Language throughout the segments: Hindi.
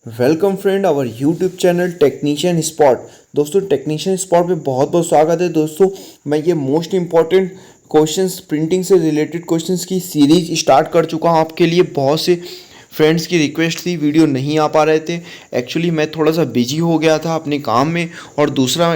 Welcome friend our YouTube channel technician spot. दोस्तों टेक्नीशियन स्पॉट पे बहुत बहुत स्वागत है। दोस्तों मैं ये मोस्ट इम्पॉर्टेंट क्वेश्चंस प्रिंटिंग से रिलेटेड क्वेश्चंस की सीरीज स्टार्ट कर चुका हूँ आपके लिए। बहुत से फ्रेंड्स की रिक्वेस्ट थी, वीडियो नहीं आ पा रहे थे। एक्चुअली मैं थोड़ा सा बिजी हो गया था अपने काम में, और दूसरा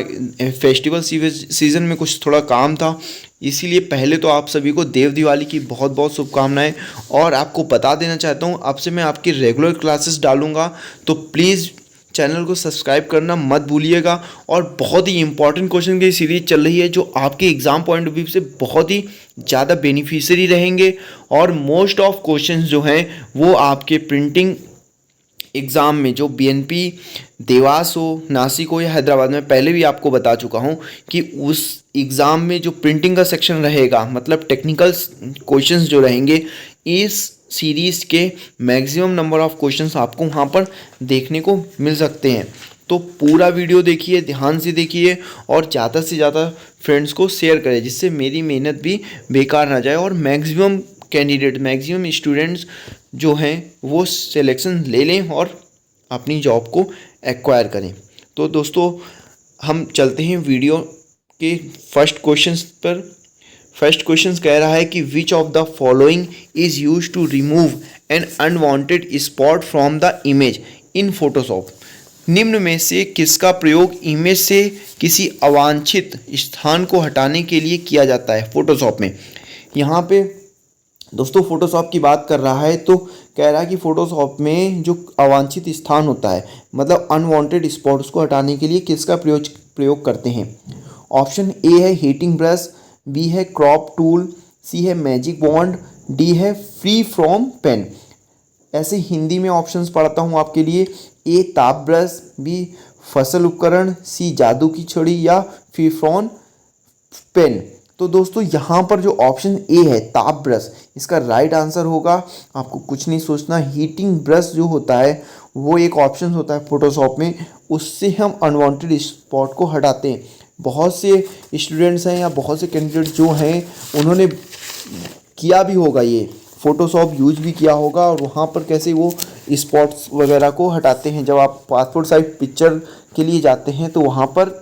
फेस्टिवल सीज़न में कुछ थोड़ा काम था। इसीलिए पहले तो आप सभी को देव दिवाली की बहुत बहुत शुभकामनाएं। और आपको बता देना चाहता हूं, अब से मैं आपकी रेगुलर क्लासेस डालूंगा, तो प्लीज़ चैनल को सब्सक्राइब करना मत भूलिएगा। और बहुत ही इंपॉर्टेंट क्वेश्चन की सीरीज चल रही है जो आपके एग्ज़ाम पॉइंट ऑफ व्यू से बहुत ही ज़्यादा बेनिफिशियरी रहेंगे। और मोस्ट ऑफ क्वेश्चंस जो हैं वो आपके प्रिंटिंग एग्ज़ाम में, जो बीएनपी देवास हो, नासिक हो या हैदराबाद में, पहले भी आपको बता चुका हूँ कि उस एग्ज़ाम में जो प्रिंटिंग का सेक्शन रहेगा, मतलब टेक्निकल क्वेश्चंस जो रहेंगे, इस सीरीज़ के मैक्सिमम नंबर ऑफ क्वेश्चंस आपको वहाँ पर देखने को मिल सकते हैं। तो पूरा वीडियो देखिए, ध्यान से देखिए और ज़्यादा से ज़्यादा फ्रेंड्स को शेयर करें, जिससे मेरी मेहनत भी बेकार ना जाए और मैक्सिमम कैंडिडेट, मैक्सिमम स्टूडेंट्स जो हैं वो सिलेक्शन ले लें और अपनी जॉब को एक्वायर करें। तो दोस्तों हम चलते हैं वीडियो के फर्स्ट क्वेश्चंस पर। फर्स्ट क्वेश्चन कह रहा है कि which of the following is use to remove an unwanted spot from the image in Photoshop. निम्न में से किसका प्रयोग इमेज से किसी अवांछित स्थान को हटाने के लिए किया जाता है फोटोशॉप में। यहाँ पे दोस्तों फोटोशॉप की बात कर रहा है, तो कह रहा है कि फोटोशॉप में जो अवांछित स्थान होता है, मतलब अनवांटेड स्पॉट, उसको हटाने के लिए किसका प्रयोग करते हैं। ऑप्शन ए है हीटिंग ब्रश, बी है क्रॉप टूल, सी है मैजिक बॉन्ड, डी है फ्री फ्रॉम पेन। ऐसे हिंदी में ऑप्शंस पढ़ता हूँ आपके लिए। ए ताप ब्रश, बी फसल उपकरण, सी जादू की छड़ी या फ्री फ्रॉम पेन। तो दोस्तों यहाँ पर जो ऑप्शन ए है ताप ब्रश, इसका राइट आंसर होगा। आपको कुछ नहीं सोचना, हीटिंग ब्रश जो होता है वो एक ऑप्शन होता है फोटोशॉप में, उससे हम अनवांटेड स्पॉट को हटाते हैं। बहुत से स्टूडेंट्स हैं या बहुत से कैंडिडेट जो हैं उन्होंने किया भी होगा, ये फ़ोटोशॉप यूज भी किया होगा, और वहाँ पर कैसे वो स्पॉट्स वगैरह को हटाते हैं। जब आप पासपोर्ट साइज पिक्चर के लिए जाते हैं तो वहाँ पर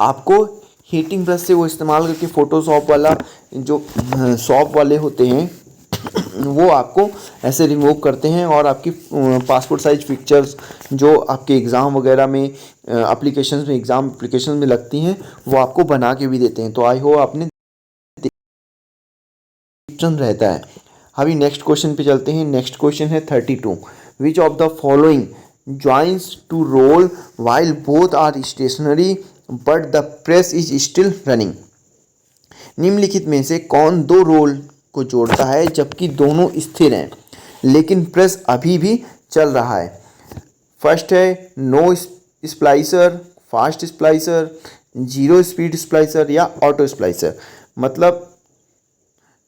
आपको हीटिंग ब्रश से वो इस्तेमाल करके फ़ोटोशॉप वाला जो शॉप वाले होते हैं वो आपको ऐसे रिमूव करते हैं, और आपकी पासपोर्ट साइज पिक्चर्स जो आपके एग्ज़ाम वगैरह में एप्लीकेशंस में, एग्ज़ाम एप्लीकेशन में लगती हैं, वो आपको बना के भी देते हैं। तो आई होप आपने रहता है। अभी नेक्स्ट क्वेश्चन पे चलते हैं। नेक्स्ट क्वेश्चन है 32। Which of the following joins to roll while both are stationary but the press is still running. निम्नलिखित में से कौन दो रोल को जोड़ता है जबकि दोनों स्थिर हैं लेकिन प्रेस अभी भी चल रहा है। फर्स्ट है नो स्प्लाइसर, फास्ट स्प्लाइसर, जीरो स्पीड स्प्लाइसर या ऑटो स्प्लाइसर। मतलब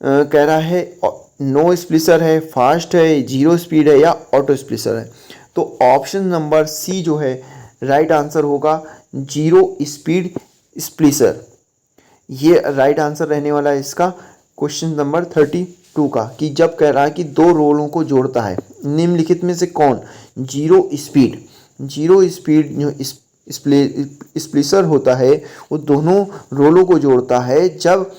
कह रहा है नो स्प्लिसर है, फास्ट है, जीरो स्पीड है या ऑटो स्प्लिसर है। तो ऑप्शन नंबर सी जो है राइट आंसर होगा, जीरो स्पीड स्प्लिसर। ये राइट आंसर रहने वाला है इसका क्वेश्चन नंबर 32 का, कि जब कह रहा है कि दो रोलों को जोड़ता है, निम्नलिखित में से कौन जीरो स्पीड जो स्प्लिसर होता है वो दोनों रोलों को जोड़ता है जब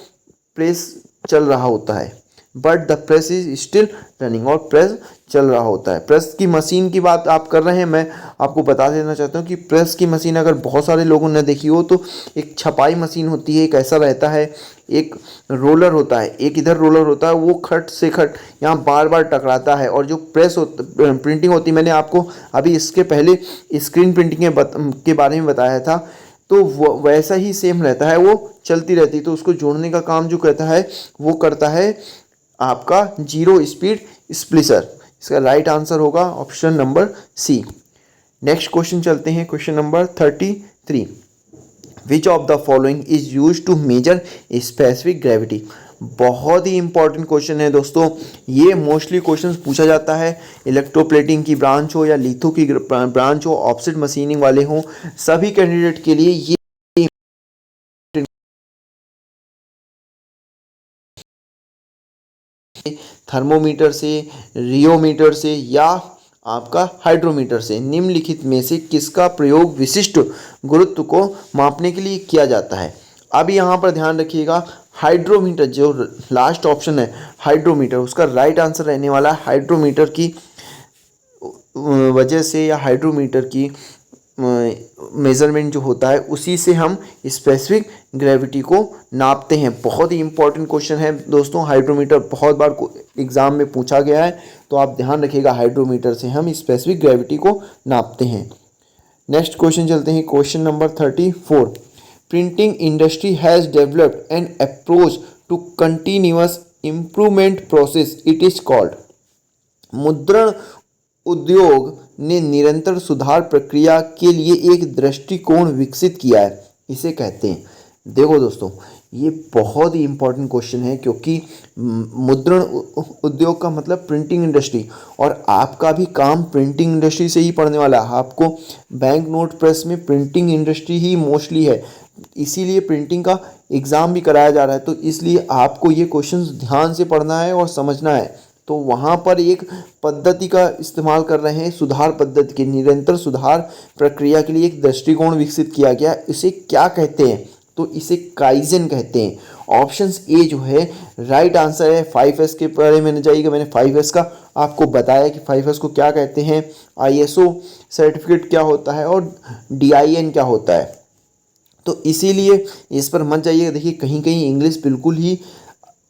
प्रेस चल रहा होता है, but the press is still running, और प्रेस चल रहा होता है। प्रेस की मशीन की बात आप कर रहे हैं, मैं आपको बता देना चाहता हूँ कि प्रेस की मशीन अगर बहुत सारे लोगों ने देखी हो तो एक छपाई मशीन होती है, एक ऐसा रहता है, एक रोलर होता है, एक इधर रोलर होता है, वो खट से खट यहाँ बार बार टकराता है, और जो प्रेस प्रिंटिंग होती है, मैंने आपको अभी इसके पहले स्क्रीन प्रिंटिंग के बारे में बताया था, तो वैसा ही सेम रहता है, वो चलती रहती है। तो उसको जोड़ने का काम जो कहता है वो करता है आपका जीरो स्पीड स्प्लिसर। इसका राइट आंसर होगा option number C. Next question चलते हैं, question number 33। Which of the following is use to measure specific gravity. बहुत ही इंपॉर्टेंट क्वेश्चन है दोस्तों, ये मोस्टली क्वेश्चन पूछा जाता है, इलेक्ट्रोप्लेटिंग की ब्रांच हो या लिथो की ब्रांच हो, ऑफसेट मशीनिंग वाले हों, सभी कैंडिडेट के लिए ये थर्मोमीटर से, रियोमीटर से या आपका हाइड्रोमीटर से। निम्नलिखित में से किसका प्रयोग विशिष्ट गुरुत्व को मापने के लिए किया जाता है? अब यहाँ पर ध्यान रखिएगा, हाइड्रोमीटर जो लास्ट ऑप्शन है हाइड्रोमीटर, उसका राइट आंसर रहने वाला है हाइड्रोमीटर की वजह से या हाइड्रोमीटर की मेज़रमेंट जो होता है उसी से हम स्पेसिफिक ग्रेविटी को नापते हैं। बहुत ही इंपॉर्टेंट क्वेश्चन है दोस्तों, हाइड्रोमीटर बहुत बार एग्ज़ाम में पूछा गया है, तो आप ध्यान रखिएगा हाइड्रोमीटर से हम स्पेसिफिक ग्रेविटी को नापते हैं। नेक्स्ट क्वेश्चन चलते हैं, question number 34। Printing industry has developed an approach to continuous improvement process, it is called. मुद्रण उद्योग ने निरंतर सुधार प्रक्रिया के लिए एक दृष्टिकोण विकसित किया है, इसे कहते हैं। देखो दोस्तों, ये बहुत ही इंपॉर्टेंट क्वेश्चन है, क्योंकि मुद्रण उद्योग का मतलब प्रिंटिंग इंडस्ट्री, और आपका भी काम प्रिंटिंग इंडस्ट्री से ही पढ़ने वाला है। आपको बैंक नोट प्रेस में प्रिंटिंग इंडस्ट्री ही मोस्टली है, इसीलिए प्रिंटिंग का एग्ज़ाम भी कराया जा रहा है। तो इसलिए आपको ये क्वेश्चंस ध्यान से पढ़ना है और समझना है। तो वहाँ पर एक पद्धति का इस्तेमाल कर रहे हैं, सुधार पद्धति के, निरंतर सुधार प्रक्रिया के लिए एक दृष्टिकोण विकसित किया गया। इसे क्या कहते हैं? तो इसे काइजन कहते हैं। ऑप्शंस ए जो है राइट आंसर है। 5S के बारे में जाइएगा, मैंने 5S का आपको बताया कि 5S को क्या कहते हैं, ISO सर्टिफिकेट क्या होता है और DIN क्या होता है। तो इसीलिए इस पर मत जाइएगा। देखिए कहीं कहीं इंग्लिश बिल्कुल ही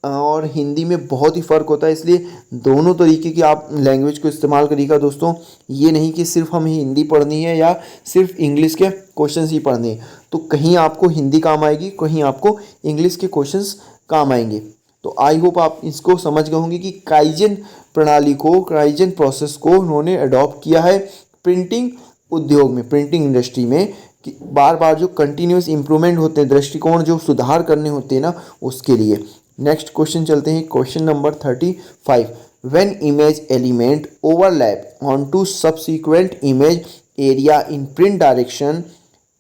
और हिंदी में बहुत ही फ़र्क होता है, इसलिए दोनों तरीके की आप लैंग्वेज को इस्तेमाल करिएगा दोस्तों। ये नहीं कि सिर्फ हमें हिंदी पढ़नी है या सिर्फ इंग्लिश के क्वेश्चंस ही पढ़ने हैं। तो कहीं आपको हिंदी काम आएगी, कहीं आपको इंग्लिश के क्वेश्चंस काम आएंगे। तो आई होप आप इसको समझ गए होंगे कि काइजन प्रणाली को, काइजन प्रोसेस को उन्होंने अडॉप्ट किया है प्रिंटिंग उद्योग में, प्रिंटिंग इंडस्ट्री में, कि बार बार जो कंटिन्यूस इम्प्रूवमेंट होते हैं, दृष्टिकोण जो सुधार करने होते हैं ना, उसके लिए। नेक्स्ट क्वेश्चन चलते हैं, question number 35। When image element overlap on to subsequent image area in print direction,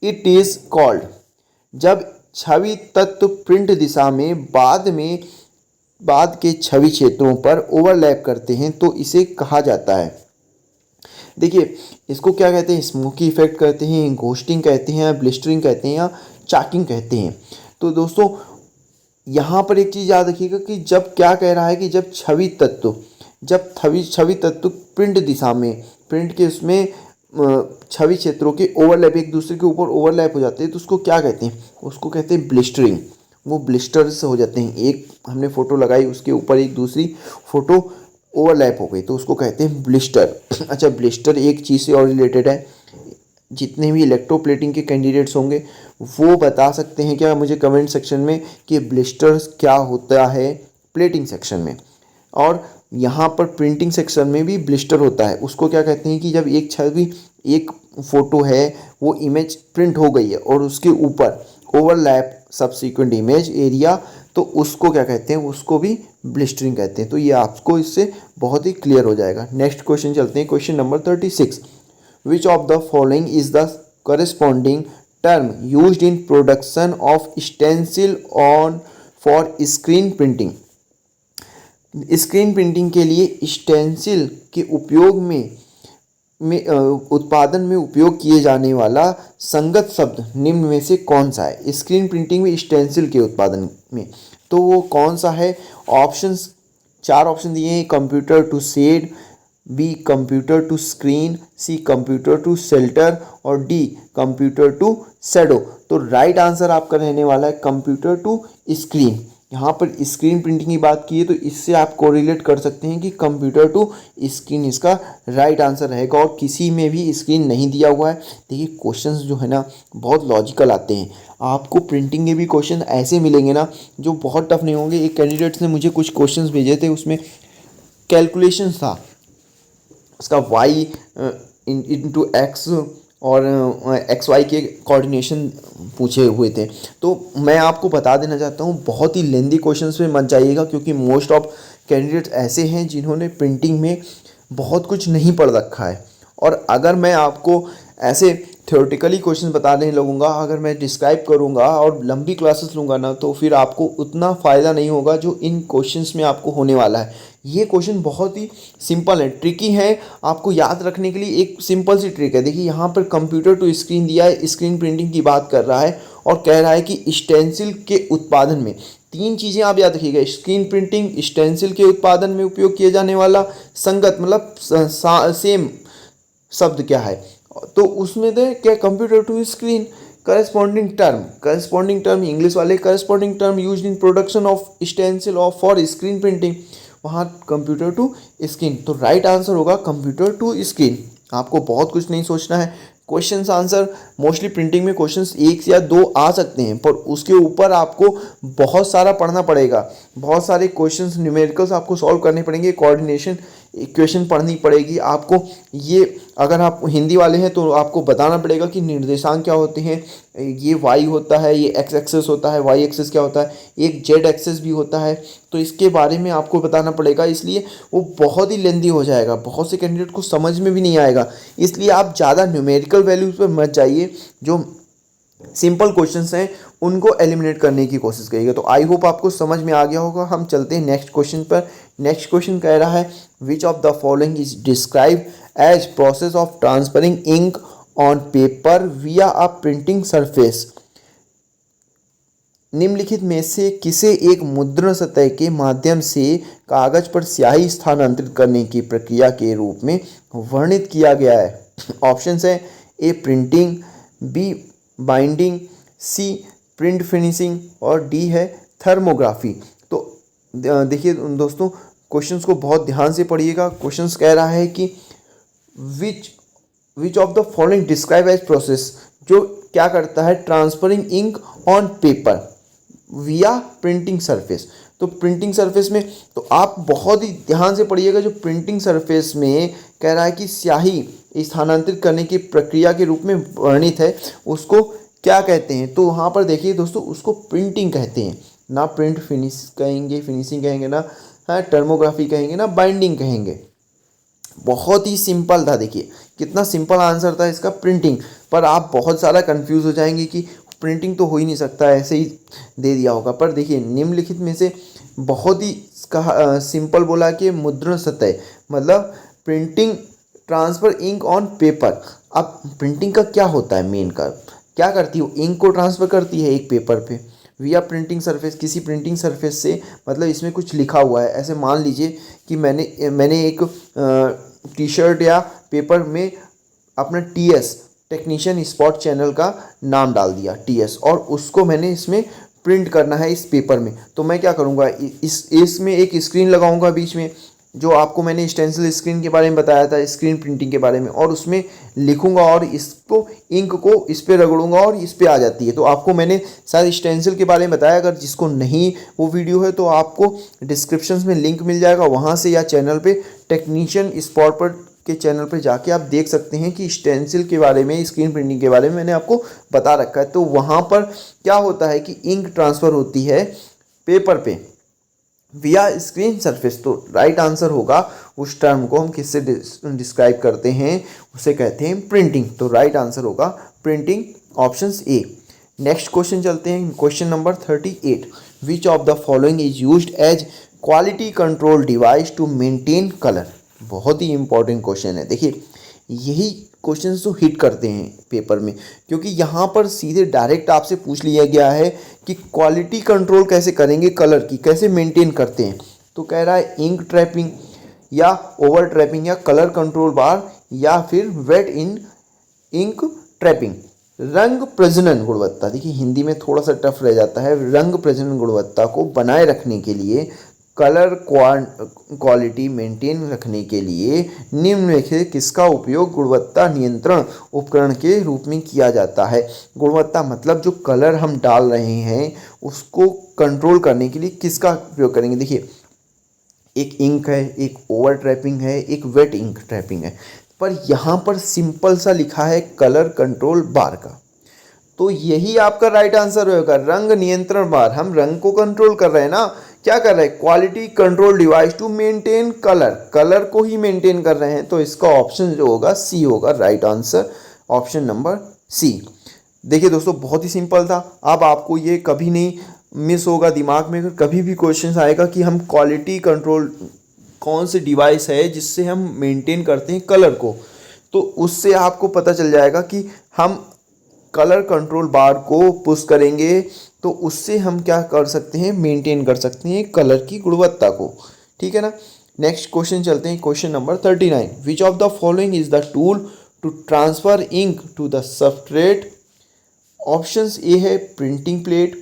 it is called. जब छवि तत्व प्रिंट दिशा में बाद के छवि क्षेत्रों पर ओवरलैप करते हैं तो इसे कहा जाता है। देखिए इसको क्या कहते हैं, स्मोकी इफेक्ट कहते हैं, घोस्टिंग कहते हैं, ब्लिस्टरिंग कहते हैं या चाकिंग कहते हैं। तो दोस्तों यहाँ पर एक चीज़ याद रखिएगा कि जब क्या कह रहा है कि जब छवि तत्व प्रिंट दिशा में, प्रिंट के उसमें छवि क्षेत्रों के ओवरलैप, एक दूसरे के ऊपर ओवरलैप हो जाते हैं, तो उसको क्या कहते हैं? उसको कहते हैं ब्लिस्टरिंग। वो ब्लिस्टर्स हो जाते हैं, एक हमने फ़ोटो लगाई उसके ऊपर एक दूसरी फ़ोटो ओवरलैप हो गई तो उसको कहते हैं ब्लिस्टर। अच्छा, ब्लिस्टर एक चीज़ से और रिलेटेड है। जितने भी इलेक्ट्रोप्लेटिंग के कैंडिडेट्स होंगे वो बता सकते हैं क्या मुझे कमेंट सेक्शन में कि ब्लिस्टर्स क्या होता है प्लेटिंग सेक्शन में। और यहाँ पर प्रिंटिंग सेक्शन में भी ब्लिस्टर होता है। उसको क्या कहते हैं कि जब एक छवि, एक फ़ोटो है, वो इमेज प्रिंट हो गई है और उसके ऊपर ओवरलैप सब्सिक्वेंट इमेज एरिया, तो उसको क्या कहते हैं? उसको भी ब्लिस्टरिंग कहते हैं। तो ये आपको इससे बहुत ही क्लियर हो जाएगा। नेक्स्ट क्वेश्चन चलते हैं, question number 36। Which of the following is the corresponding term used in production of stencil on for screen printing? Screen printing के लिए स्टेंसिल के उपयोग में उत्पादन में उपयोग किए जाने वाला संगत शब्द निम्न में से कौन सा है? स्क्रीन प्रिंटिंग में स्टेंसिल के उत्पादन में तो वो कौन सा है? ऑप्शंस, 4 ऑप्शन दिए हैं। Computer to shade, B computer to screen, C computer to shelter और डी कंप्यूटर टू शैडो। तो राइट आंसर आपका रहने वाला है कंप्यूटर टू स्क्रीन। यहाँ पर स्क्रीन प्रिंटिंग की बात की है तो इससे आप कोरिलेट कर सकते हैं कि कंप्यूटर टू स्क्रीन इसका राइट आंसर रहेगा। और किसी में भी स्क्रीन नहीं दिया हुआ है। देखिए क्वेश्चंस जो है ना बहुत लॉजिकल आते हैं। आपको प्रिंटिंग के भी क्वेश्चन ऐसे मिलेंगे ना जो बहुत टफ नहीं होंगे। एक कैंडिडेट्स ने मुझे कुछ क्वेश्चंस भेजे थे, उसमें कैलकुलेशन था, उसका y इंटू एक्स और XY के कोऑर्डिनेशन पूछे हुए थे। तो मैं आपको बता देना चाहता हूँ बहुत ही लेंदी क्वेश्चंस में मत जाइएगा, क्योंकि मोस्ट ऑफ कैंडिडेट्स ऐसे हैं जिन्होंने प्रिंटिंग में बहुत कुछ नहीं पढ़ रखा है। और अगर मैं आपको ऐसे थ्योरेटिकली क्वेश्चन बताने लगूंगा, अगर मैं डिस्क्राइब करूंगा और लंबी क्लासेस लूंगा ना, तो फिर आपको उतना फ़ायदा नहीं होगा जो इन क्वेश्चंस में आपको होने वाला है। ये क्वेश्चन बहुत ही सिंपल है, ट्रिकी है, आपको याद रखने के लिए एक सिंपल सी ट्रिक है। देखिए यहाँ पर कंप्यूटर टू स्क्रीन दिया है, स्क्रीन प्रिंटिंग की बात कर रहा है और कह रहा है कि स्टेंसिल के उत्पादन में तीन चीज़ें आप याद रखिएगा। स्क्रीन प्रिंटिंग, स्टेंसिल के उत्पादन में उपयोग किए जाने वाला संगत मतलब सेम शब्द क्या है, तो उसमें दे क्या, computer to screen. Corresponding term English वाले, corresponding term use in production of stencil of for screen printing, वहाँ कंप्यूटर टू स्क्रीन। तो राइट आंसर होगा कंप्यूटर टू स्क्रीन। आपको बहुत कुछ नहीं सोचना है। क्वेश्चंस आंसर मोस्टली प्रिंटिंग में क्वेश्चंस एक या दो आ सकते हैं, पर उसके ऊपर आपको बहुत सारा पढ़ना पड़ेगा। बहुत सारे क्वेश्चंस न्यूमेरिकल्स आपको सॉल्व करने पड़ेंगे, कोऑर्डिनेशन इक्वेशन पढ़नी पड़ेगी आपको। ये अगर आप हिंदी वाले हैं तो आपको बताना पड़ेगा कि निर्देशांक क्या होते हैं, ये वाई होता है, ये एक्स एक्सेस होता है, वाई एक्सेस क्या होता है, एक जेड एक्सेस भी होता है, तो इसके बारे में आपको बताना पड़ेगा। इसलिए वो बहुत ही लेंदी हो जाएगा, बहुत से कैंडिडेट को समझ में भी नहीं आएगा। इसलिए आप ज़्यादा न्यूमेरिकल वैल्यूज़ पर मत जाइए, जो सिंपल क्वेश्चंस हैं उनको एलिमिनेट करने की कोशिश करिएगा। तो आई होप आपको समझ में आ गया होगा। हम चलते हैं नेक्स्ट क्वेश्चन पर। नेक्स्ट क्वेश्चन कह रहा है which of the following is describe as process of transferring ink on paper via a printing surface. निम्नलिखित में से किसे एक मुद्रण सतह के माध्यम से कागज पर स्याही स्थानांतरित करने की प्रक्रिया के रूप में वर्णित किया गया है। ऑप्शंस है A printing, B binding, C print finishing और डी है थर्मोग्राफी। तो देखिए दोस्तों, क्वेश्चंस को बहुत ध्यान से पढ़िएगा। क्वेश्चंस कह रहा है कि which of the following describe as process, जो क्या करता है, transferring ink on paper via printing surface. तो प्रिंटिंग सरफेस में तो आप बहुत ही ध्यान से पढ़िएगा। जो प्रिंटिंग सरफेस में कह रहा है कि स्याही स्थानांतरित करने की प्रक्रिया के रूप में वर्णित है, उसको क्या कहते हैं। तो वहाँ पर देखिए दोस्तों, उसको प्रिंटिंग कहते हैं, ना प्रिंट फिनिशिंग कहेंगे, ना टर्मोग्राफी कहेंगे, ना बाइंडिंग कहेंगे। बहुत ही सिंपल था। देखिए कितना सिंपल आंसर था इसका, प्रिंटिंग। पर आप बहुत सारा कंफ्यूज हो जाएंगे कि प्रिंटिंग तो हो ही नहीं सकता, ऐसे ही दे दिया होगा। पर देखिए निम्नलिखित में से बहुत ही सिंपल बोला कि मुद्रण सतह मतलब printing transfer ink on paper. अब प्रिंटिंग का क्या होता है, मेन का क्या करती है, इंक को ट्रांसफ़र करती है एक पेपर पे विया प्रिंटिंग सरफेस, किसी प्रिंटिंग सरफेस से। मतलब इसमें कुछ लिखा हुआ है, ऐसे मान लीजिए कि मैंने एक टी शर्ट या पेपर में अपना टीएस टेक्नीशियन स्पॉट चैनल का नाम डाल दिया टीएस, और उसको मैंने इसमें प्रिंट करना है इस पेपर में। तो मैं क्या करूँगा, इसमें एक स्क्रीन लगाऊंगा बीच में, जो आपको मैंने स्टेंसिल स्क्रीन के बारे में बताया था, स्क्रीन प्रिंटिंग के बारे में, और उसमें लिखूंगा और इसको इंक को इस पर रगड़ूंगा और इस पर आ जाती है। तो आपको मैंने शायद स्टेंसिल के बारे में बताया, अगर जिसको नहीं वो वीडियो है तो आपको डिस्क्रिप्शन में लिंक मिल जाएगा वहाँ से, या चैनल पे टेक्नीशियन स्पॉट पर के चैनल पर जाके आप देख सकते हैं कि स्टेंसिल के बारे में, स्क्रीन प्रिंटिंग के बारे में मैंने आपको बता रखा है। तो वहाँ पर क्या होता है कि इंक ट्रांसफ़र होती है पेपर पे विया स्क्रीन सरफेस। तो राइट आंसर होगा, उस टर्म को हम किससे डिस्क्राइब करते हैं, उसे कहते हैं प्रिंटिंग। तो राइट आंसर होगा printing, option A. Next question चलते हैं, question number 38। Which of the following is used as quality control device to maintain colour. बहुत ही इंपॉर्टेंट क्वेश्चन है। देखिए यही क्वेश्चंस तो हिट करते हैं पेपर में, क्योंकि यहाँ पर सीधे डायरेक्ट आपसे पूछ लिया गया है कि क्वालिटी कंट्रोल कैसे करेंगे, कलर की कैसे मेंटेन करते हैं। तो कह रहा है इंक ट्रैपिंग या ओवर ट्रैपिंग या कलर कंट्रोल बार या फिर वेट इन इंक ट्रैपिंग। रंग प्रजनन गुणवत्ता, देखिए हिंदी में थोड़ा सा टफ रह जाता है। रंग प्रजनन गुणवत्ता को बनाए रखने के लिए, कलर क्वालिटी मेंटेन रखने के लिए निम्नलिखित किसका उपयोग गुणवत्ता नियंत्रण उपकरण के रूप में किया जाता है। गुणवत्ता मतलब जो कलर हम डाल रहे हैं उसको कंट्रोल करने के लिए किसका उपयोग करेंगे। देखिए एक इंक है, एक ओवर ट्रैपिंग है, एक वेट इंक ट्रैपिंग है, पर यहाँ पर सिंपल सा लिखा है कलर कंट्रोल बार का। तो यही आपका राइट आंसर होगा, रंग नियंत्रण बार। हम रंग को कंट्रोल कर रहे हैं ना, क्या कर रहे हैं, quality control device to maintain colour, colour को ही मेंटेन कर रहे हैं। तो इसका ऑप्शन जो होगा सी होगा right answer, option number C. देखिए दोस्तों, बहुत ही सिंपल था। अब आपको ये कभी नहीं मिस होगा दिमाग में, अगर कभी भी क्वेश्चन आएगा कि हम क्वालिटी कंट्रोल कौन से डिवाइस है जिससे हम मेंटेन करते हैं कलर को, तो उससे आपको पता चल जाएगा कि हम कलर कंट्रोल बार को पुश करेंगे तो उससे हम क्या कर सकते हैं, मेंटेन कर सकते हैं कलर की गुणवत्ता को। ठीक है ना। नेक्स्ट क्वेश्चन चलते हैं, question number 39। Which of the following is the tool to transfer ink to the substrate. Options A है प्रिंटिंग प्लेट,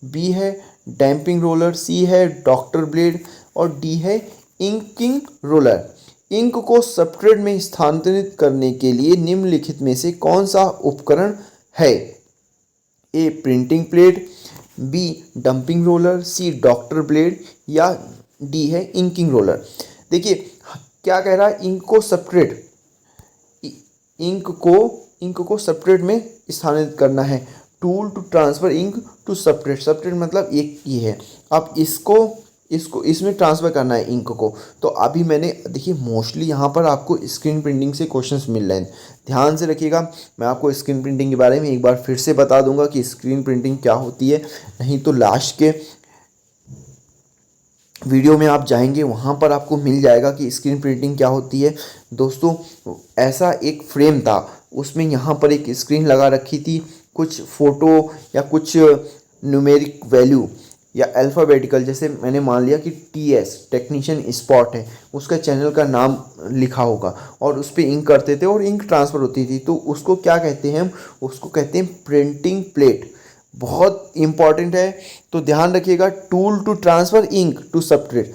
बी है डैम्पिंग रोलर, सी है डॉक्टर ब्लेड और डी है इंकिंग रोलर। इंक को सबस्ट्रेट में स्थानांतरित करने के लिए निम्नलिखित में से कौन सा उपकरण है। A printing plate, B dumping roller, C doctor blade या डी है इंकिंग रोलर। देखिए क्या कह रहा है, इंक को सबस्ट्रेट में स्थानांतरित करना है। Tool to transfer ink to substrate, substrate मतलब एक ये है। अब इसको इसको इसमें ट्रांसफ़र करना है इंक को। तो अभी मैंने देखिए मोस्टली यहाँ पर आपको स्क्रीन प्रिंटिंग से क्वेश्चंस मिल रहे हैं, ध्यान से रखिएगा। मैं आपको स्क्रीन प्रिंटिंग के बारे में एक बार फिर से बता दूंगा कि स्क्रीन प्रिंटिंग क्या होती है, नहीं तो लास्ट के वीडियो में आप जाएंगे वहाँ पर आपको मिल जाएगा कि स्क्रीन प्रिंटिंग क्या होती है। दोस्तों ऐसा एक फ्रेम था, उसमें यहाँ पर एक स्क्रीन लगा रखी थी, कुछ फ़ोटो या कुछ न्यूमेरिक वैल्यू या अल्फ़ाबेटिकल, जैसे मैंने मान लिया कि TS टेक्नीशियन स्पॉट है, उसका चैनल का नाम लिखा होगा और उस पर इंक करते थे और इंक ट्रांसफ़र होती थी, तो उसको क्या कहते हैं हम, उसको कहते हैं प्रिंटिंग प्लेट। बहुत इंपॉर्टेंट है, तो ध्यान रखिएगा। Tool to transfer ink to substrate,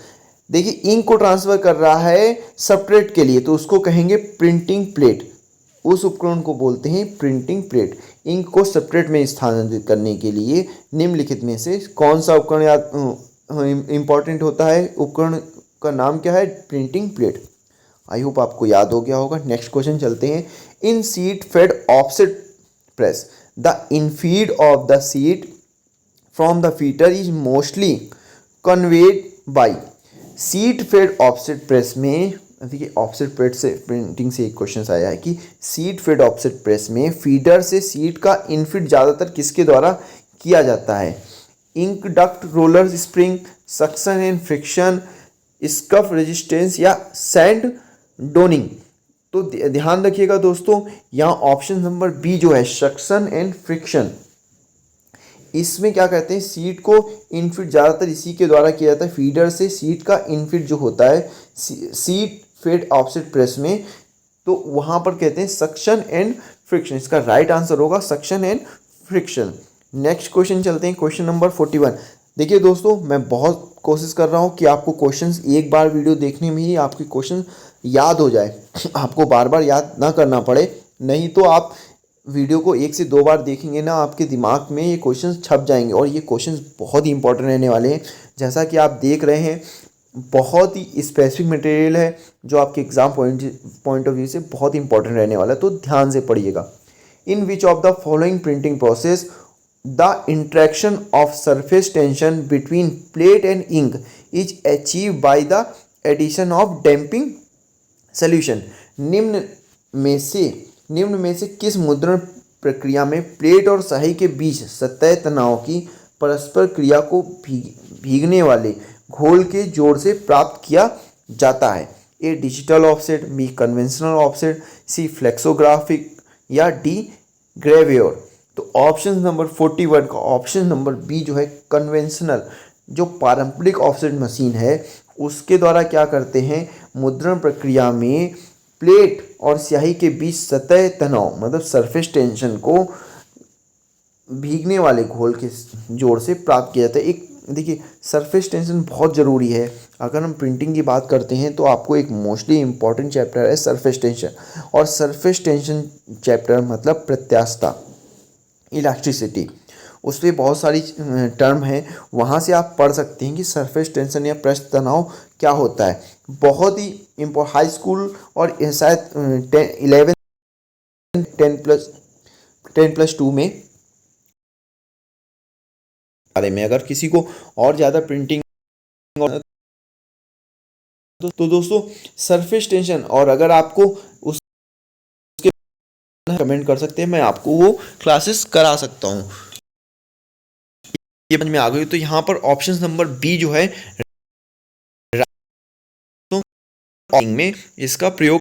देखिए इंक को ट्रांसफ़र कर रहा है सबस्ट्रेट के लिए, तो उसको कहेंगे प्रिंटिंग प्लेट। उस उपकरण को बोलते हैं प्रिंटिंग प्लेट। इंक को सबस्ट्रेट में स्थानांतरित करने के लिए निम्नलिखित में से कौन सा उपकरण याद इंपॉर्टेंट होता है, उपकरण का नाम क्या है, प्रिंटिंग प्लेट। आई होप आपको याद हो गया होगा। नेक्स्ट क्वेश्चन चलते हैं। In sheet fed offset press the infeed of the sheet from the feeder is mostly conveyed by. Sheet fed offset press में देखिए, ऑफसेट प्रेस से प्रिंटिंग से एक क्वेश्चन आया है कि सीट फेड ऑफसेट प्रेस में फीडर से सीट का इनफीड ज़्यादातर किसके द्वारा किया जाता है। Ink duct, roller spring, suction and friction, scuff resistance या सैंड डोनिंग। तो ध्यान रखिएगा दोस्तों, यहाँ ऑप्शन नंबर बी जो है सक्शन एंड फ्रिक्शन, इसमें क्या कहते हैं, सीट को इनफीड ज़्यादातर इसी के द्वारा किया जाता है। फीडर से सीट का इनफीड जो होता है सीट फेड ऑफसेट प्रेस में, तो वहाँ पर कहते हैं सक्शन एंड फ्रिक्शन। इसका राइट आंसर होगा suction and friction. Next question चलते हैं, क्वेश्चन नंबर 41। देखिए दोस्तों, मैं बहुत कोशिश कर रहा हूँ कि आपको क्वेश्चंस एक बार वीडियो देखने में ही आपके क्वेश्चन याद हो जाए, आपको बार बार याद ना करना पड़े, नहीं तो आप वीडियो को 1 से 2 बार देखेंगे ना, आपके दिमाग में ये क्वेश्चंस छप जाएंगे और ये क्वेश्चंस बहुत ही इंपॉर्टेंट रहने वाले हैं। जैसा कि आप देख रहे हैं, बहुत ही स्पेसिफिक मटेरियल है जो आपके एग्जाम पॉइंट ऑफ व्यू से बहुत ही इंपॉर्टेंट रहने वाला है, तो ध्यान से पढ़िएगा। In which of the following printing process the interaction of surface tension between plate and ink is achieve by the addition of damping solution. निम्न में से किस मुद्रण प्रक्रिया में प्लेट और स्याही के बीच सतह तनाव की परस्पर क्रिया को भीगने वाले घोल के जोड़ से प्राप्त किया जाता है। A digital offset, B conventional offset, C flexographic या डी ग्रेव्योर। तो ऑप्शन नंबर 41 का ऑप्शन नंबर बी जो है कन्वेंशनल, जो पारंपरिक ऑफसेट मशीन है उसके द्वारा क्या करते हैं, मुद्रण प्रक्रिया में प्लेट और स्याही के बीच सतह तनाव मतलब सरफेस टेंशन को भीगने वाले घोल के जोड़ से प्राप्त किया जाता है। एक देखिए, सरफेस टेंशन बहुत ज़रूरी है। अगर हम प्रिंटिंग की बात करते हैं तो आपको एक मोस्टली इंपॉर्टेंट चैप्टर है सरफेस टेंशन, और सरफेस टेंशन चैप्टर मतलब प्रत्यास्थता, इलास्टिसिटी, उस पर बहुत सारी टर्म हैं, वहाँ से आप पढ़ सकते हैं कि सरफेस टेंशन या पृष्ठ तनाव क्या होता है। बहुत ही हाई स्कूल और शायद 11 10+2 में बारे में, अगर किसी को और ज़्यादा प्रिंटिंग तो दोस्तों सरफेस टेंशन, और अगर आपको कमेंट कर सकते हैं, मैं आपको वो क्लासेस करा सकता हूँ। ये समझ में आ गई। तो यहाँ पर ऑप्शन नंबर बी जो है में इसका प्रयोग।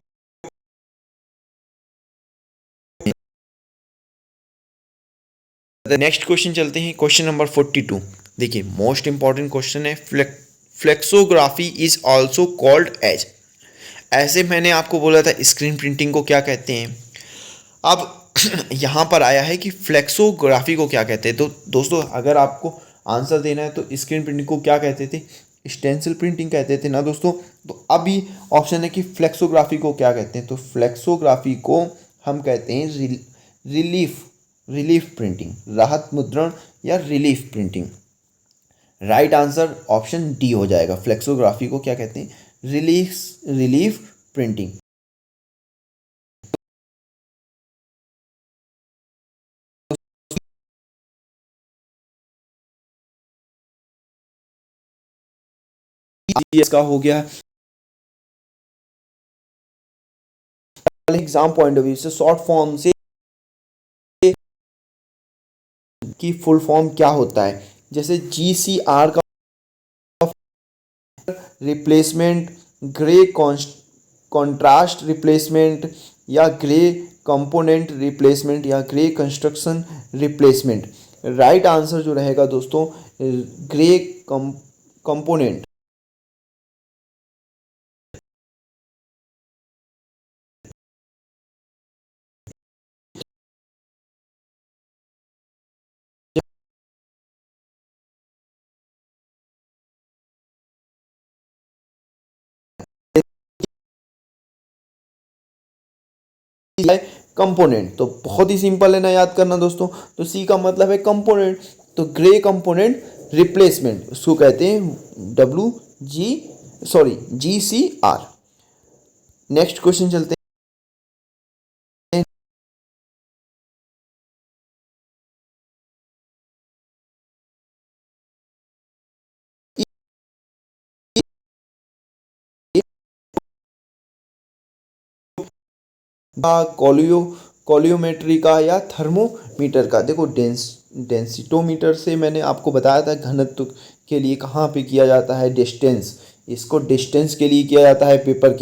नेक्स्ट क्वेश्चन चलते हैं, क्वेश्चन नंबर 42। देखिए मोस्ट इंपॉर्टेंट क्वेश्चन है, flexography is also called as. ऐसे मैंने आपको बोला था स्क्रीन प्रिंटिंग को क्या कहते हैं। अब यहाँ पर आया है कि फ्लेक्सोग्राफी को क्या कहते हैं। तो दोस्तों अगर आपको आंसर देना है तो स्क्रीन प्रिंटिंग को क्या कहते थे, स्टेंसिल प्रिंटिंग कहते थे ना दोस्तों। तो अभी ऑप्शन है कि फ्लेक्सोग्राफी को क्या कहते हैं। तो फ्लेक्सोग्राफी को हम कहते हैं रिलीफ प्रिंटिंग, राहत मुद्रण या relief printing. Right answer option D हो जाएगा। फ्लेक्सोग्राफी को क्या कहते हैं, रिलीफ प्रिंटिंग। इसका हो गया एग्जाम पॉइंट ऑफ व्यू से, शॉर्ट फॉर्म से की फुल फॉर्म क्या होता है। जैसे GCR का रिप्लेसमेंट, ग्रे कॉन्ट्रास्ट रिप्लेसमेंट या ग्रे कंपोनेंट रिप्लेसमेंट या grey construction replacement. Right answer जो रहेगा दोस्तों ग्रे कंपोनेंट। कंपोनेंट तो बहुत ही सिंपल है ना याद करना दोस्तों। तो सी का मतलब है कंपोनेंट, तो ग्रे कंपोनेंट रिप्लेसमेंट उसको कहते हैं GCR। नेक्स्ट क्वेश्चन चलते हैं। कॉलियो कॉलियोमेट्री का या थर्मोमीटर का। देखो डेंसिटोमीटर से मैंने आपको बताया था घनत्व के लिए कहाँ पे किया जाता है, डिस्टेंस। इसको डिस्टेंस के लिए किया जाता है पेपर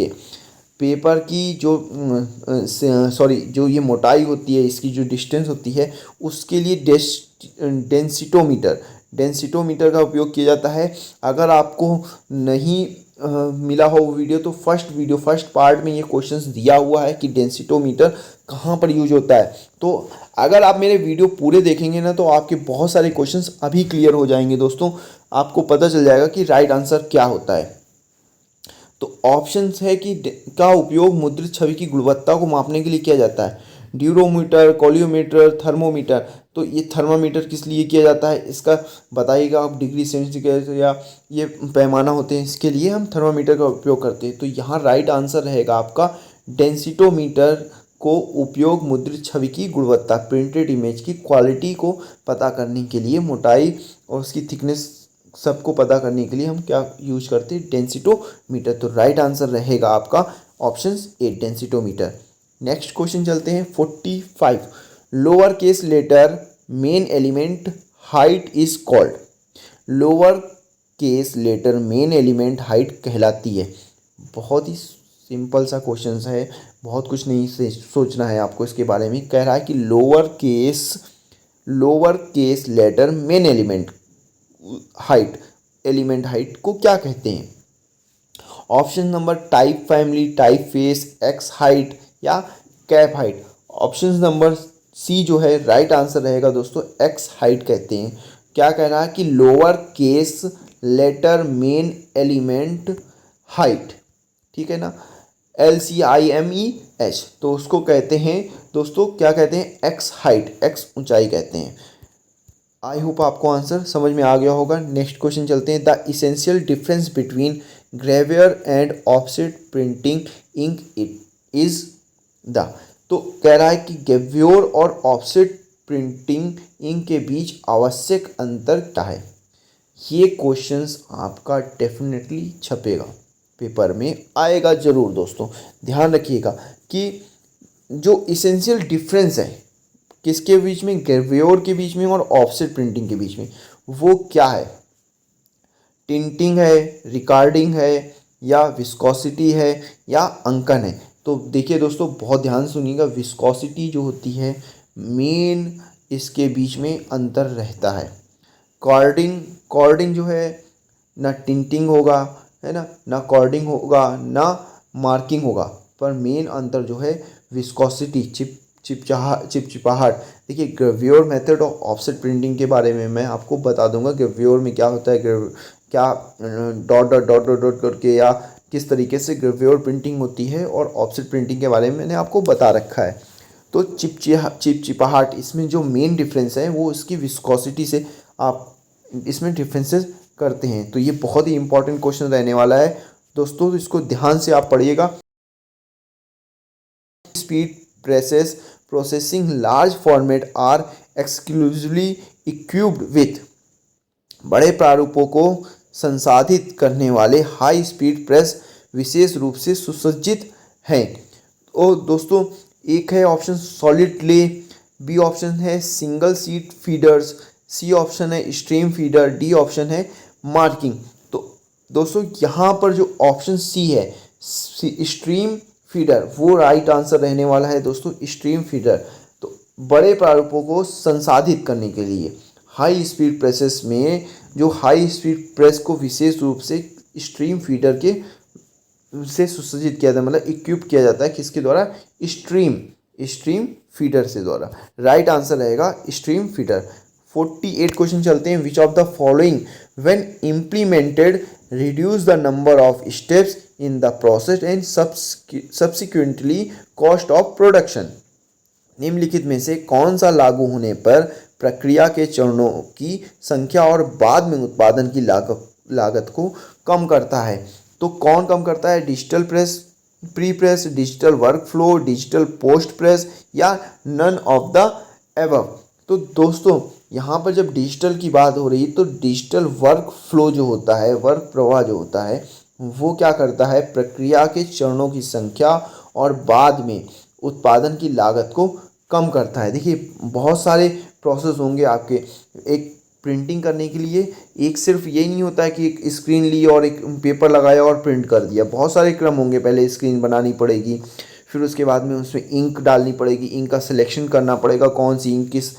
की जो जो ये मोटाई होती है, इसकी जो डिस्टेंस होती है उसके लिए डेंसिटोमीटर का उपयोग किया जाता है। अगर आपको नहीं मिला हो वीडियो तो फर्स्ट पार्ट में ये क्वेश्चंस दिया हुआ है कि डेंसिटोमीटर कहाँ पर यूज होता है। तो अगर आप मेरे वीडियो पूरे देखेंगे ना तो आपके बहुत सारे क्वेश्चंस अभी क्लियर हो जाएंगे दोस्तों। आपको पता चल जाएगा कि राइट आंसर क्या होता है। तो ऑप्शंस है कि का उपयोग मुद्रित छवि की गुणवत्ता को मापने के लिए किया जाता है। Durometer, colorimeter, thermometer. तो ये थर्मामीटर किस लिए किया जाता है इसका बताइएगा आप। डिग्री सेंटीग्रेड या ये पैमाना होते हैं, इसके लिए हम थर्मामीटर का उपयोग करते हैं। तो यहाँ राइट आंसर रहेगा आपका डेंसिटोमीटर को उपयोग मुद्रित छवि की गुणवत्ता, प्रिंटेड इमेज की क्वालिटी को पता करने के लिए, मोटाई और उसकी थिकनेस सबको पता करने के लिए हम क्या यूज करते हैं, डेंसिटोमीटर। तो राइट आंसर रहेगा आपका option A, densitometer. Next question चलते हैं 45। Lower case letter main element height is called. Lower case letter main element height कहलाती है। बहुत ही सिंपल सा क्वेश्चन है, बहुत कुछ नहीं सोचना है आपको इसके बारे में। कह रहा है कि lower case letter main element height को क्या कहते हैं। Option number type family, type face, x height या cap height. Option number C जो है राइट आंसर रहेगा दोस्तों, एक्स हाइट कहते हैं। क्या कह रहा है कि lower case letter main element height, ठीक है ना, LCIMEH, तो उसको कहते हैं दोस्तों क्या कहते हैं, एक्स हाइट, एक्स ऊंचाई कहते हैं। आई होप आपको आंसर समझ में आ गया होगा। नेक्स्ट क्वेश्चन चलते हैं। The essential difference between gravure and offset printing ink it is the. तो कह रहा है कि ग्रेवियर और ऑफसेट प्रिंटिंग इंक के बीच आवश्यक अंतर क्या है। ये क्वेश्चंस आपका डेफिनेटली छपेगा, पेपर में आएगा ज़रूर दोस्तों। ध्यान रखिएगा कि जो इसेंशियल डिफरेंस है किसके बीच में, ग्रेव्योर के बीच में और ऑफसेट प्रिंटिंग के बीच में, वो क्या है? टिंटिंग है, रिकॉर्डिंग है, या विस्कोसिटी है, या अंकन है? तो देखिए दोस्तों, बहुत ध्यान सुनिएगा, विस्कोसिटी जो होती है मेन इसके बीच में अंतर रहता है। कॉर्डिंग कॉर्डिंग जो है ना टिंटिंग होगा, है ना कॉर्डिंग होगा, ना मार्किंग होगा, पर मेन अंतर जो है विस्कोसिटी, चिपचिपाहट। देखिए, ग्रेव्योर मेथड और ऑफसेट प्रिंटिंग के बारे में मैं आपको बता दूंगा। ग्रेव्योर में क्या होता है, क्या dot dot dot dot dot करके या किस तरीके से ग्रेव्योर प्रिंटिंग होती है, और ऑफसेट प्रिंटिंग के बारे में मैंने आपको बता रखा है। तो चिपचिपाहट, इसमें जो मेन डिफरेंस है वो इसकी विस्कोसिटी से आप इसमें डिफरेंसेस करते हैं। तो ये बहुत ही इंपॉर्टेंट क्वेश्चन रहने वाला है दोस्तों, तो इसको ध्यान से आप पढ़िएगा। Speed presses processing large format are exclusively equipped with, बड़े प्रारूपों को संसाधित करने वाले हाई स्पीड प्रेस विशेष रूप से सुसज्जित हैं। तो दोस्तों, एक है option solid clay, B option है single sheet feeders, C option है स्ट्रीम फीडर, डी ऑप्शन है मार्किंग। तो दोस्तों, यहाँ पर जो ऑप्शन सी है स्ट्रीम फीडर, वो राइट आंसर रहने वाला है दोस्तों, स्ट्रीम फीडर। तो बड़े प्रारूपों को संसाधित करने के लिए हाई स्पीड प्रेसेस में जो हाई स्पीड प्रेस को विशेष रूप से स्ट्रीम फीडर के से सुसज्जित किया जाता है, मतलब इक्विप किया जाता है, किसके द्वारा? स्ट्रीम फीडर से द्वारा। राइट आंसर रहेगा स्ट्रीम फीडर। 48 क्वेश्चन चलते हैं। विच of the following when implemented reduce the number of steps in the process and subsequently cost of production? निम्नलिखित में से कौन सा लागू होने पर प्रक्रिया के चरणों की संख्या और बाद में उत्पादन की लागत को कम करता है? तो कौन कम करता है? Digital press, pre press, digital work flow, digital post press, या नन ऑफ द एबव? तो दोस्तों, यहाँ पर जब डिजिटल की बात हो रही है तो डिजिटल वर्क फ्लो जो होता है, वर्क प्रवाह जो होता है, वो क्या करता है? प्रक्रिया के चरणों की संख्या और बाद में उत्पादन की लागत को कम करता है। देखिए, बहुत सारे प्रोसेस होंगे आपके एक प्रिंटिंग करने के लिए। एक सिर्फ ये नहीं होता है कि एक स्क्रीन ली और एक पेपर लगाया और प्रिंट कर दिया। बहुत सारे क्रम होंगे, पहले स्क्रीन बनानी पड़ेगी, फिर उसके बाद में उसमें इंक डालनी पड़ेगी, इंक का सिलेक्शन करना पड़ेगा, कौन सी इंक किस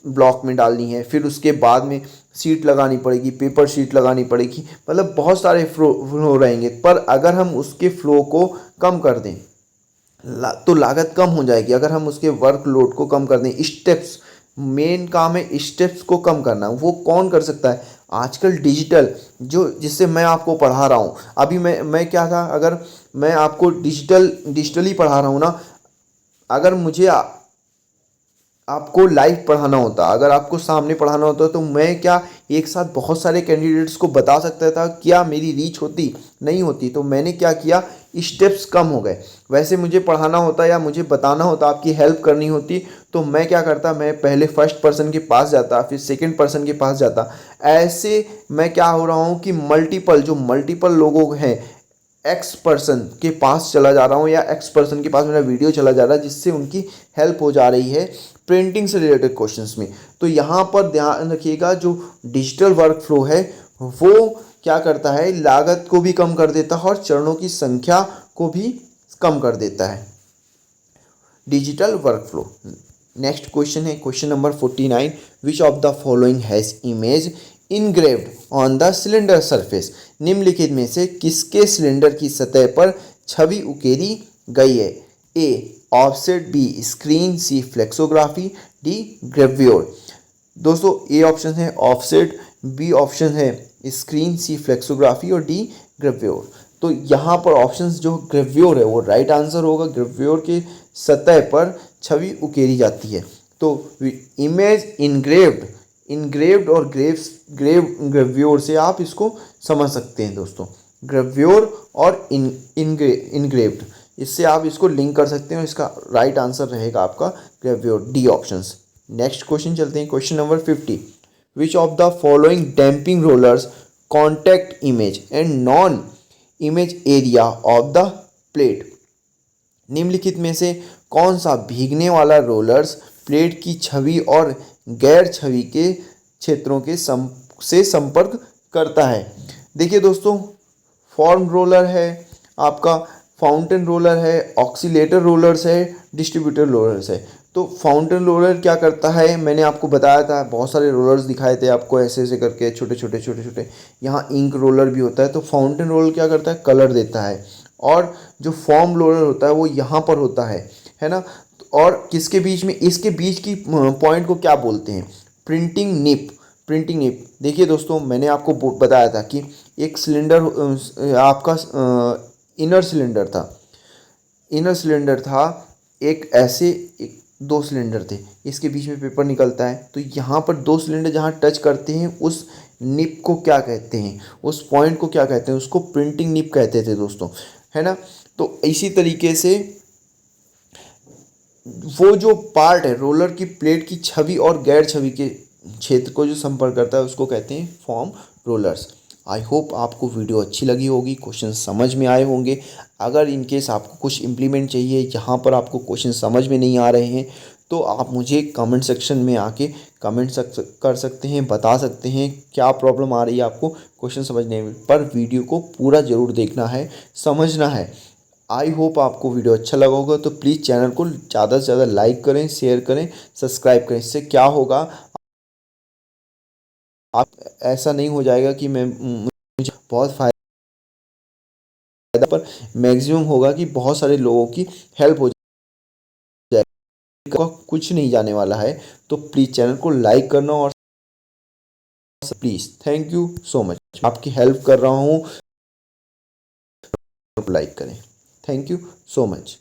ब्लॉक में डालनी है, फिर उसके बाद में शीट लगानी पड़ेगी, पेपर शीट लगानी पड़ेगी, मतलब बहुत सारे फ्लो रहेंगे। पर अगर हम उसके फ्लो को कम कर दें तो लागत कम हो जाएगी। अगर हम उसके वर्कलोड को कम कर दें, स्टेप्स, मेन काम है स्टेप्स को कम करना। वो कौन कर सकता है? आजकल डिजिटल जो जिससे मैं आपको पढ़ा रहा हूँ, अभी मैं क्या था, अगर मैं आपको डिजिटली पढ़ा रहा हूँ ना, अगर मुझे आपको लाइव पढ़ाना होता, अगर आपको सामने पढ़ाना होता, तो मैं क्या एक साथ बहुत सारे कैंडिडेट्स को बता सकता था? क्या मेरी रीच होती? नहीं होती। तो मैंने क्या किया, स्टेप्स कम हो गए। वैसे मुझे पढ़ाना होता या मुझे बताना होता, आपकी हेल्प करनी होती, तो मैं क्या करता, मैं पहले फर्स्ट पर्सन के पास जाता, फिर सेकंड पर्सन के पास जाता। ऐसे मैं क्या हो रहा हूँ कि मल्टीपल लोगों हैं, एक्स पर्सन के पास चला जा रहा हूँ, या एक्स पर्सन के पास मेरा वीडियो चला जा रहा है, जिससे उनकी हेल्प हो जा रही है प्रिंटिंग से रिलेटेड क्वेश्चंस में। तो यहाँ पर ध्यान रखिएगा, जो डिजिटल वर्क फ्लो है वो क्या करता है, लागत को भी कम कर देता है और चरणों की संख्या को भी कम कर देता है, digital work flow. Next question है question number 49। Which of the following has image engraved on the cylinder surface? निम्नलिखित में से किसके सिलेंडर की सतह पर छवि उकेरी गई है? A offset, B screen, C flexography, D gravure. दोस्तों, ए ऑप्शन है ऑफसेट, बी ऑप्शन है स्क्रीन, सी फ्लेक्सोग्राफी और डी ग्रेव्योर। तो यहाँ पर ऑप्शंस जो ग्रेव्योर है वो राइट आंसर होगा। ग्रेव्योर के सतह पर छवि उकेरी जाती है। तो इमेज इनग्रेव्ड और ग्रेव्योर से आप इसको समझ सकते हैं दोस्तों। ग्रेव्योर और इनग्रेव्ड, इससे आप इसको लिंक कर सकते हैं। इसका राइट आंसर रहेगा आपका gravure, D options. Next question चलते हैं question number 50। Which of the following damping rollers contact image and non image area of the plate? निम्नलिखित में से कौन सा भीगने वाला रोलर्स प्लेट की छवि और गैर छवि के क्षेत्रों के से संपर्क करता है? देखिए दोस्तों, फॉर्म रोलर है, आपका फाउंटेन रोलर है, ऑक्सीलेटर रोलर्स है, डिस्ट्रीब्यूटर रोलर्स है। तो फाउंटेन रोलर क्या करता है, मैंने आपको बताया था, बहुत सारे रोलर्स दिखाए थे आपको ऐसे ऐसे करके, छोटे छोटे छोटे छोटे। यहाँ इंक रोलर भी होता है। तो फाउंटेन रोलर क्या करता है, कलर देता है। और जो फॉर्म रोलर होता है वो यहाँ पर होता है ना। और किसके बीच में, इसके बीच की पॉइंट को क्या बोलते हैं, प्रिंटिंग निप। प्रिंटिंग निप, देखिए दोस्तों, मैंने आपको बताया था कि एक सिलेंडर आपका इनर सिलेंडर था। इनर सिलेंडर था एक ऐसे, एक दो सिलेंडर थे, इसके बीच में पेपर निकलता है। तो यहाँ पर दो सिलेंडर जहाँ टच करते हैं, उस निप को क्या कहते हैं, उस पॉइंट को क्या कहते हैं, उसको प्रिंटिंग निप कहते थे दोस्तों, है ना। तो इसी तरीके से वो जो पार्ट है रोलर की प्लेट की छवि और गैर छवि के क्षेत्र को जो संपर्क करता है उसको कहते हैं फॉर्म रोलर्स। आई होप आपको वीडियो अच्छी लगी होगी, क्वेश्चन समझ में आए होंगे। अगर इन केस आपको कुछ इम्प्लीमेंट चाहिए, यहाँ पर आपको क्वेश्चन समझ में नहीं आ रहे हैं, तो आप मुझे कमेंट सेक्शन में आके कमेंट कर सकते हैं, बता सकते हैं क्या प्रॉब्लम आ रही है आपको क्वेश्चन समझने में। पर वीडियो को पूरा ज़रूर देखना है, समझना है। आई होप आपको वीडियो अच्छा लगा होगा। तो प्लीज़ चैनल को ज़्यादा से ज़्यादा लाइक करें, शेयर करें, सब्सक्राइब करें। इससे क्या होगा, आप ऐसा नहीं हो जाएगा कि मुझे बहुत फ़ायदा, पर मैक्सिमम होगा कि बहुत सारे लोगों की हेल्प हो जाएगी। कुछ नहीं जाने वाला है। तो प्लीज़ चैनल को लाइक करना, और please thank you so much, आपकी हेल्प कर रहा हूँ, लाइक करें। Thank you so much.